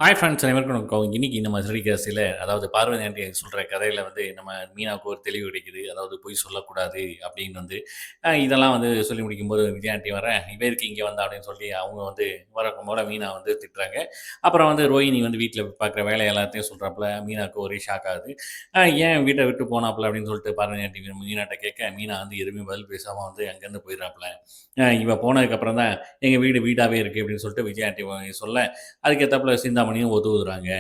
Hi friends அனைவருக்கும் வணக்கம். இன்னைக்கு நம்ம சிறுகதையில அதாவது பார்வதி ஆண்டி சொல்ற கதையில நம்ம மீனாவுக்கு ஒரு தெளிவு கிடைக்குது. அதாவது பொய் சொல்லக்கூடாது அப்படின்னு இதெல்லாம் சொல்லி முடிக்கும்போது விஜயா ஆண்டி வரேன், "இவ எதுக்கு இங்க வந்தா?" அப்படின்னு சொல்லி அவங்க வழக்கம் போல மீனா திட்டுறாங்க. அப்புறம் ரோஹிணி வீட்ல பார்க்குற வேலை எல்லாத்தையும் சொல்றாப்புல. மீனாவுக்கு ஒரே ஷாக் ஆகுது. "ஏன் வீட்ட விட்டு போனாப்புல?" அப்படின்னு சொல்லிட்டு பார்வதி ஆண்டி மீனாட்ட கேட்க, மீனா எதுவுமே பதில் பேசாம அங்கேருந்து போயிடுறாப்புல. இவ போனதுக்கப்புறம் தான் எங்க வீடு வீடாவே இருக்கு அப்படின்னு சொல்லிட்டு விஜயா ஆண்டி சொல்ல, அதுக்கேத்தாப்புல சிந்தாமணியும் ஒத்துக்குறாங்க.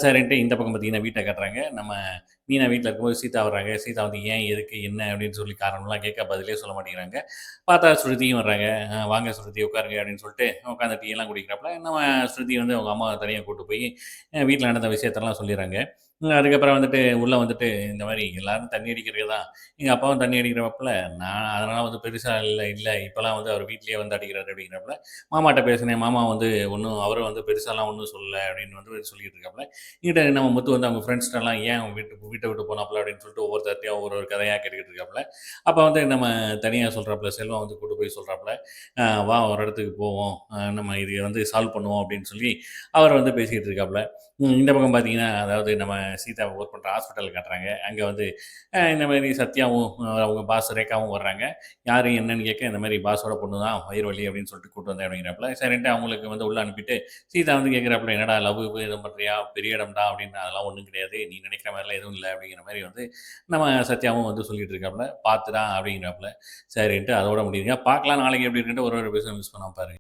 சரின்ட்டு இந்த பக்கம் பார்த்தீங்கன்னா, வீட்ட காட்டுறாங்க. நம்ம மீனா வீட்ல இருக்கும்போது சீதா வர்றாங்க. சீதா ஏன், எதுக்கு, என்ன அப்படின்னு சொல்லி காரணம்லாம் கேட்க பதிலே சொல்ல மாட்டேங்கிறாங்க. பார்த்தா ஸ்ருதியும் வர்றாங்க. வாங்க ஸ்ருதி உட்காருங்க அப்படின்னு சொல்லிட்டு உட்காந்து டீயெல்லாம் குடிக்கிறப்ப, நம்ம ஸ்ருதி அவங்க அம்மாவ தனியா கூட்டு போய் வீட்ல நடந்த விஷயத்தெல்லாம் சொல்லிர்றாங்க. அதுக்கப்புறம் உள்ள இந்த மாரி எல்லாரும் தண்ணி அடிக்கிறதுக்கு தான். எங்க அப்பாவும் தண்ணி அடிக்கிறப்பல, நான் அதனால பெருசா இல்ல இல்ல இப்பலாம் அவர் வீட்லயே அடிக்கிறாரு அப்படிங்கிறப்ப, மாமாட்ட பேசினேன். மாமா ஒண்ணும் அவரும் பெருசாலாம் ஒண்ணும் சொல்லல அப்படின்னு சொல்லிட்டு இருக்காப்புல. இங்கிட்ட நம்ம முத்து அவங்க ஃப்ரெண்ட்ஸ்ட்டலாம் ஏன் வீட்ட விட்டு போனாப்புல அப்படின்னு சொல்லிட்டு ஒவ்வொருத்தர்ட்டயும் ஒரு கதையா கேட்டுக்கிட்டு இருக்காப்புல. அப்ப நம்ம தனியா சொல்றாப்புல, செல்வம் கூட்டு போய் சொல்றாப்புல, "வா ஒரு இடத்துக்கு போவோம். நம்ம இது சால்வ் பண்ணுவோம்" அப்படின்னு சொல்லி அவர் பேசிக்கிட்டு இருக்காப்புல. இந்த பக்கம் பார்த்தீங்கன்னா, அதாவது நம்ம சீதா ஒர்க் பண்ற ஹாஸ்பிட்டல் காட்டுறாங்க. அங்க இந்த மாரி சத்யாவும், அவங்க பாஸ் ரேகாவும் வர்றாங்க. யாரு என்னன்னு கேட்க, இந்த மாரி பாஸோட பொண்ணு தான் வயிறு வலி அப்படின்னு சொல்லிட்டு கூட்டு வந்தேன் அப்படிங்கிறாப்புல. சரின்ட்டு அவங்களுக்கு உள்ள அனுப்பிட்டு, சீதா கேட்கிறாப்புல, "என்னடா லவ் கிவ் எதுவும் பண்றியா? பெரிய இடம்டா" அப்படின்னு. "அதெல்லாம் ஒண்ணும் கிடையாது. நீ நினைக்கிற மாரிலாம் எதுவும் இல்ல" அப்படிங்கிற மாரி நம்ம சத்யாவும் சொல்லிட்டு இருக்காப்புல. "பார்த்துடா" அப்படிங்கிறாப்புல. சரின்ட்டு அதோட முடியுதுங்க. பார்க்கலாம் நாளைக்கு எப்படி இருக்குன்ட்டு ஒரு ஒரு எபிசோட் மிஸ் பண்ணாம பாருங்க.